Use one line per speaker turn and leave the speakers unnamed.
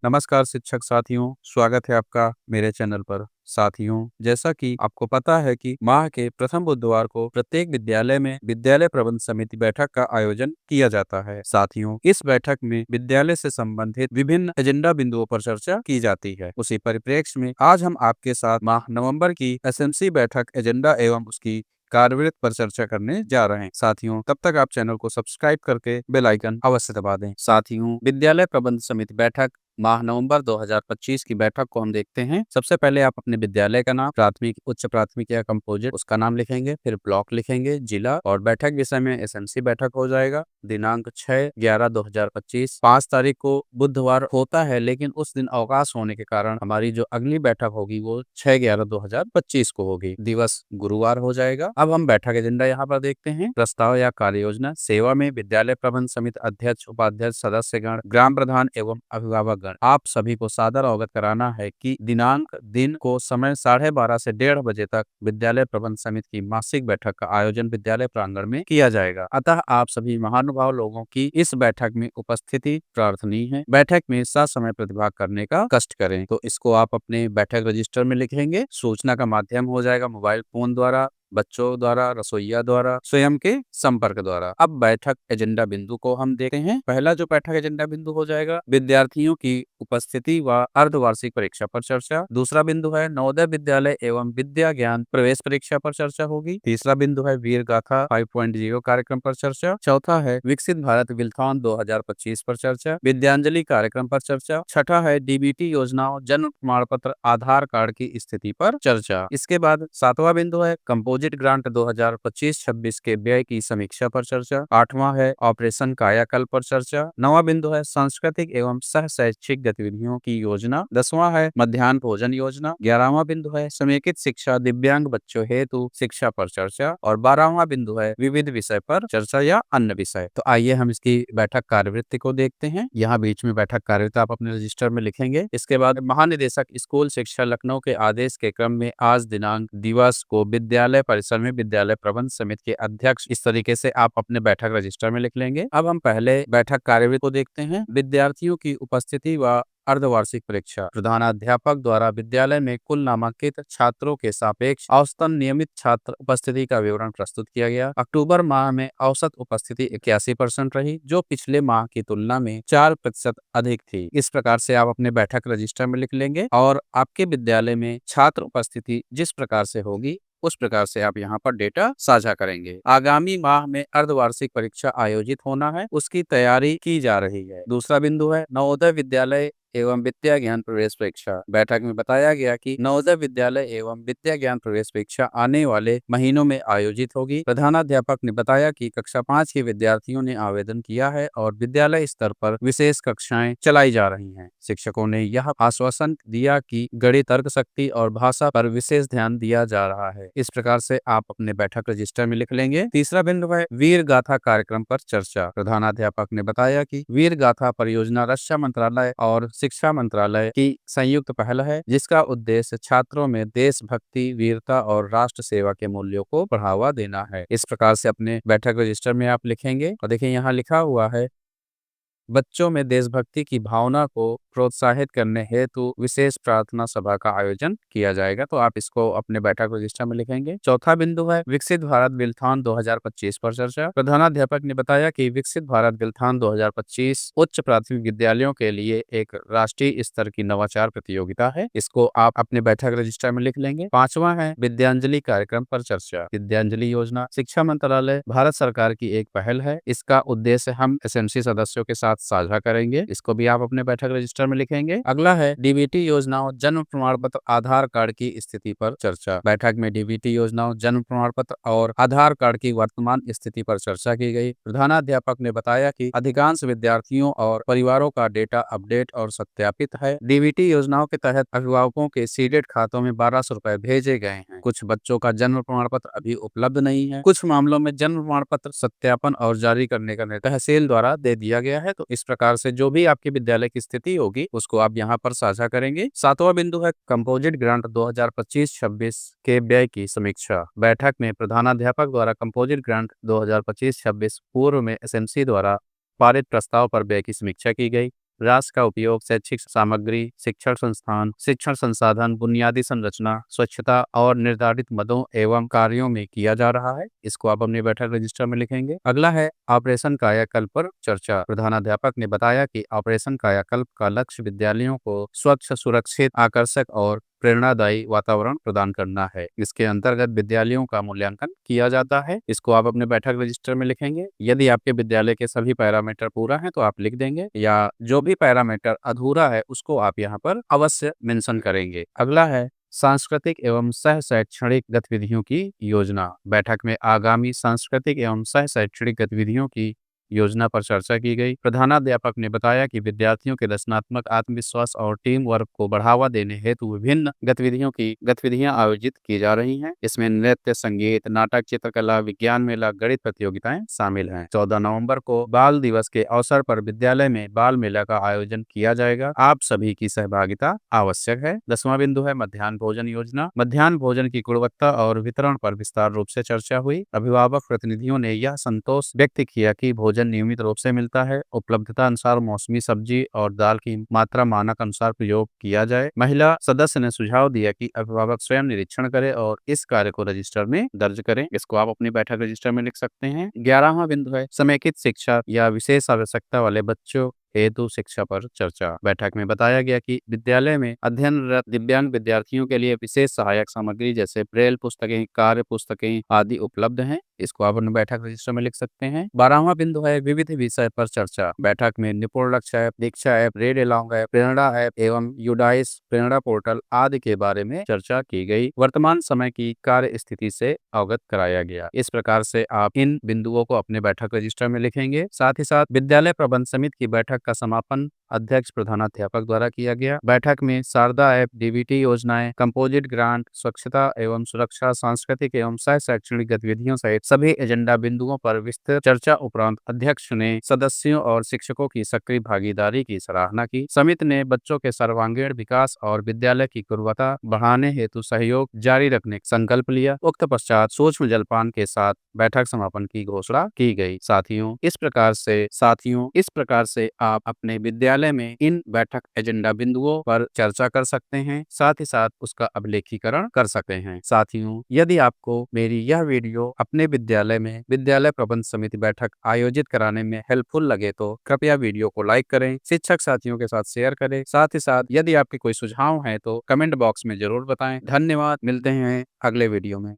नमस्कार शिक्षक साथियों, स्वागत है आपका मेरे चैनल पर। साथियों, जैसा कि आपको पता है कि माह के प्रथम बुधवार को प्रत्येक विद्यालय में विद्यालय प्रबंध समिति बैठक का आयोजन किया जाता है। साथियों, इस बैठक में विद्यालय से संबंधित विभिन्न एजेंडा बिंदुओं पर चर्चा की जाती है। उसी परिप्रेक्ष्य में आज हम आपके साथ माह नवंबर की एसएमसी बैठक एजेंडा एवं उसकी कार्यवृत्त पर चर्चा करने जा रहे हैं। साथियों, तब तक आप चैनल को सब्सक्राइब करके बेल आइकन अवश्य दबा दें। साथियों, विद्यालय प्रबंध समिति बैठक माह नवंबर 2025 की बैठक को हम देखते हैं। सबसे पहले आप अपने विद्यालय का नाम, प्राथमिक, उच्च प्राथमिक या कंपोजिट, उसका नाम लिखेंगे, फिर ब्लॉक लिखेंगे, जिला, और बैठक विषय में एसएमसी बैठक हो जाएगा। दिनांक 6/11/2025, 5 तारीख को बुधवार होता है, लेकिन उस दिन अवकाश होने के कारण हमारी जो अगली बैठक होगी वो 6/11/2025 को होगी। दिवस गुरुवार हो जाएगा। अब हम बैठक एजेंडा यहाँ पर देखते हैं। प्रस्ताव या कार्य योजना। सेवा में विद्यालय प्रबंध समिति अध्यक्ष, उपाध्यक्ष, सदस्यगण, ग्राम प्रधान एवं अभिभावक गण, आप सभी को सादर अवगत कराना है कि दिनांक, दिन को समय 12:30 से 1:30 बजे तक विद्यालय प्रबंध समिति की मासिक बैठक का आयोजन विद्यालय प्रांगण में किया जाएगा। अतः आप सभी महानुभाव लोगों की इस बैठक में उपस्थिति प्रार्थनीय है। बैठक में ससमय प्रतिभाग करने का कष्ट करें। तो इसको आप अपने बैठक रजिस्टर में लिखेंगे। सूचना का माध्यम हो जाएगा मोबाइल फोन द्वारा, बच्चों द्वारा, रसोइया द्वारा, स्वयं के संपर्क द्वारा। अब बैठक एजेंडा बिंदु को हम देखते हैं। पहला जो बैठक एजेंडा बिंदु हो जाएगा, विद्यार्थियों की उपस्थिति व अर्धवार्षिक परीक्षा पर चर्चा। दूसरा बिंदु है नवोदय विद्यालय एवं विद्या ज्ञान प्रवेश परीक्षा पर चर्चा होगी। तीसरा बिंदु है वीर गाथा 5.0 कार्यक्रम पर चर्चा। चौथा है विकसित भारत विल्थॉन 2025 पर चर्चा। विद्यांजलि कार्यक्रम पर चर्चा। छठा है डीबीटी योजनाओं, जन्म प्रमाण पत्र, आधार कार्ड की स्थिति पर चर्चा। इसके बाद सातवां बिंदु है कंपोजिट ग्रांट 2025-26 के व्यय की समीक्षा पर चर्चा। आठवां है ऑपरेशन कायाकल्प पर चर्चा। नौवां बिंदु है सांस्कृतिक एवं सह शैक्षिक गतिविधियों की योजना। 10वां है मध्याह्न भोजन योजना। 11वां बिंदु है समेकित शिक्षा, दिव्यांग बच्चों हेतु शिक्षा पर चर्चा। और 12वां बिंदु है विविध विषय पर चर्चा या अन्य विषय। तो आइए हम इसकी बैठक कार्यवृत्ति को देखते हैं। यहाँ बीच में बैठक कार्यवृत्ति आप अपने रजिस्टर में लिखेंगे। इसके बाद महानिदेशक स्कूल शिक्षा लखनऊ के आदेश के क्रम में आज दिनांक, दिवस को विद्यालय परिसर में विद्यालय प्रबंध समिति के अध्यक्ष, इस तरीके से आप अपने बैठक रजिस्टर में लिख लेंगे। अब हम पहले बैठक कार्यवृत्ति को देखते हैं। विद्यार्थियों की उपस्थिति व अर्धवार्षिक परीक्षा। प्रधानाध्यापक द्वारा विद्यालय में कुल नामांकित छात्रों के सापेक्ष औसतन नियमित छात्र उपस्थिति का विवरण प्रस्तुत किया गया। अक्टूबर माह में औसत उपस्थिति 81% रही, जो पिछले माह की तुलना में 4% अधिक थी। इस प्रकार से आप अपने बैठक रजिस्टर में लिख लेंगे और आपके विद्यालय में छात्र उपस्थिति जिस प्रकार से होगी उस प्रकार से आप यहाँ पर डेटा साझा करेंगे। आगामी माह में अर्धवार्षिक परीक्षा आयोजित होना है, उसकी तैयारी की जा रही है। दूसरा बिंदु है नवोदय विद्यालय एवं विद्या ज्ञान प्रवेश परीक्षा। बैठक में बताया गया कि नवोदय विद्यालय एवं विद्या ज्ञान प्रवेश परीक्षा आने वाले महीनों में आयोजित होगी। प्रधानाध्यापक ने बताया कि कक्षा 5 के विद्यार्थियों ने आवेदन किया है और विद्यालय स्तर पर विशेष कक्षाएं चलाई जा रही हैं। शिक्षकों ने यह आश्वासन दिया कि गणित, तर्क शक्ति और भाषा पर विशेष ध्यान दिया जा रहा है। इस प्रकार से आप अपने बैठक रजिस्टर में लिख लेंगे। तीसरा बिंदु है वीर गाथा कार्यक्रम पर चर्चा। प्रधानाध्यापक ने बताया कि वीर गाथा परियोजना रक्षा मंत्रालय और शिक्षा मंत्रालय की संयुक्त पहल है, जिसका उद्देश्य छात्रों में देशभक्ति, वीरता और राष्ट्र सेवा के मूल्यों को बढ़ावा देना है। इस प्रकार से अपने बैठक रजिस्टर में आप लिखेंगे। और देखिए यहाँ लिखा हुआ है, बच्चों में देशभक्ति की भावना को प्रोत्साहित करने हेतु विशेष प्रार्थना सभा का आयोजन किया जाएगा। तो आप इसको अपने बैठक रजिस्टर में लिखेंगे। चौथा बिंदु है विकसित भारत विल्थॉन 2025 पर चर्चा। प्रधानाध्यापक ने बताया कि विकसित भारत विल्थॉन 2025 उच्च प्राथमिक विद्यालयों के लिए एक राष्ट्रीय स्तर की नवाचार प्रतियोगिता है। इसको आप अपने बैठक रजिस्टर में लिख लेंगे। पांचवा है विद्यांजलि कार्यक्रम पर चर्चा। विद्यांजलि योजना शिक्षा मंत्रालय, भारत सरकार की एक पहल है। इसका उद्देश्य हम एसएमसी सदस्यों के साथ साझा करेंगे। इसको भी आप अपने बैठक रजिस्टर में लिखेंगे। अगला है डीबीटी योजनाओं, जन्म प्रमाण पत्र, आधार कार्ड की स्थिति पर चर्चा। बैठक में डीबीटी योजनाओं, जन्म प्रमाण पत्र और आधार कार्ड की वर्तमान स्थिति पर चर्चा की गई। प्रधानाध्यापक ने बताया कि अधिकांश विद्यार्थियों और परिवारों का डेटा अपडेट और सत्यापित है। डीबीटी योजनाओं के तहत अभिभावकों के सीडेड खातों में 1200 रुपए भेजे गए हैं। कुछ बच्चों का जन्म प्रमाण पत्र अभी उपलब्ध नहीं है। कुछ मामलों में जन्म प्रमाण पत्र सत्यापन और जारी करने का निर्देश तहसील द्वारा दे दिया गया है। तो इस प्रकार से जो भी आपके विद्यालय की स्थिति होगी उसको आप यहाँ पर साझा करेंगे। सातवां बिंदु है कंपोजिट ग्रांट 2025-26 के व्यय की समीक्षा। बैठक में प्रधानाध्यापक द्वारा कंपोजिट ग्रांट 2025-26 पूर्व में एसएमसी द्वारा पारित प्रस्ताव पर व्यय की समीक्षा की गई। राशि का उपयोग शैक्षिक सामग्री, शिक्षण संस्थान, शिक्षण संसाधन, बुनियादी संरचना, स्वच्छता और निर्धारित मदों एवं कार्यों में किया जा रहा है। इसको आप अपनी बैठक रजिस्टर में लिखेंगे। अगला है ऑपरेशन कायाकल्प पर चर्चा। प्रधानाध्यापक ने बताया कि ऑपरेशन कायाकल्प का लक्ष्य विद्यालयों को स्वच्छ, सुरक्षित, आकर्षक और प्रेरणादायी वातावरण प्रदान करना है। इसके अंतर्गत विद्यालयों का मूल्यांकन किया जाता है। इसको आप अपने बैठक रजिस्टर में लिखेंगे। यदि आपके विद्यालय के सभी पैरामीटर पूरा है तो आप लिख देंगे, या जो भी पैरामीटर अधूरा है उसको आप यहाँ पर अवश्य मेंशन करेंगे। अगला है सांस्कृतिक एवं सह शैक्षणिक गतिविधियों की योजना। बैठक में आगामी सांस्कृतिक एवं सह शैक्षणिक गतिविधियों की योजना पर चर्चा की गई। प्रधानाध्यापक ने बताया कि विद्यार्थियों के रचनात्मक आत्मविश्वास और टीम वर्क को बढ़ावा देने हेतु विभिन्न गतिविधियां आयोजित की जा रही हैं। इसमें नृत्य, संगीत, नाटक, चित्रकला, विज्ञान मेला, गणित प्रतियोगिताएं शामिल हैं। 14 नवंबर को बाल दिवस के अवसर पर विद्यालय में बाल मेला का आयोजन किया जाएगा। आप सभी की सहभागिता आवश्यक है। 10वां बिंदु है मध्याह्न भोजन योजना। मध्याह्न भोजन की गुणवत्ता और वितरण पर विस्तार रूप से चर्चा हुई। अभिभावक प्रतिनिधियों ने यह संतोष व्यक्त किया कि भोजन नियमित रूप से मिलता है। उपलब्धता अनुसार मौसमी सब्जी और दाल की मात्रा मानक अनुसार प्रयोग किया जाए। महिला सदस्य ने सुझाव दिया कि अभिभावक स्वयं निरीक्षण करें और इस कार्य को रजिस्टर में दर्ज करें। इसको आप अपनी बैठक रजिस्टर में लिख सकते हैं। 11वां बिंदु है समेकित शिक्षा या विशेष आवश्यकता वाले बच्चों हेतु शिक्षा पर चर्चा। बैठक में बताया गया कि विद्यालय में अध्ययनरत दिव्यांग विद्यार्थियों के लिए विशेष सहायक सामग्री जैसे ब्रेल पुस्तकें, कार्य पुस्तकें आदि उपलब्ध हैं। इसको आप अपने बैठक रजिस्टर में लिख सकते हैं। 12वां बिंदु है विविध विषय पर चर्चा। बैठक में निपुण लक्ष्य ऐप, दीक्षा ऐप, रेड एलॉन्ग ऐप, प्रेरणा ऐप एवं यूडाइस प्रेरणा पोर्टल आदि के बारे में चर्चा की गई। वर्तमान समय की कार्य स्थिति से अवगत कराया गया। इस प्रकार से आप इन बिंदुओं को अपने बैठक रजिस्टर में लिखेंगे। साथ ही साथ विद्यालय प्रबंध समिति की बैठक का समापन अध्यक्ष प्रधानाध्यापक द्वारा किया गया। बैठक में शारदा ऐप, डीबीटी योजनाएं, कंपोजिट ग्रांट, स्वच्छता एवं सुरक्षा, सांस्कृतिक एवं सह शैक्षणिक गतिविधियों सहित सभी एजेंडा बिंदुओं पर विस्तृत चर्चा उपरांत अध्यक्ष ने सदस्यों और शिक्षकों की सक्रिय भागीदारी की सराहना की। समिति ने बच्चों के सर्वांगीण विकास और विद्यालय की गुणवत्ता बढ़ाने हेतु सहयोग जारी रखने का संकल्प लिया। उक्त पश्चात सूक्ष्म जलपान के साथ बैठक समापन की घोषणा की गई। साथियों, इस प्रकार से आप अपने विद्यालय में इन बैठक एजेंडा बिंदुओं पर चर्चा कर सकते हैं, साथ ही साथ उसका अभिलेखीकरण कर सकते हैं। साथियों, यदि आपको मेरी यह वीडियो अपने विद्यालय में विद्यालय प्रबंध समिति बैठक आयोजित कराने में हेल्पफुल लगे तो कृपया वीडियो को लाइक करें, शिक्षक साथियों के साथ शेयर करें। साथ ही साथ यदि आपके कोई सुझाव है तो कमेंट बॉक्स में जरूर बताएं। धन्यवाद। मिलते हैं अगले वीडियो में।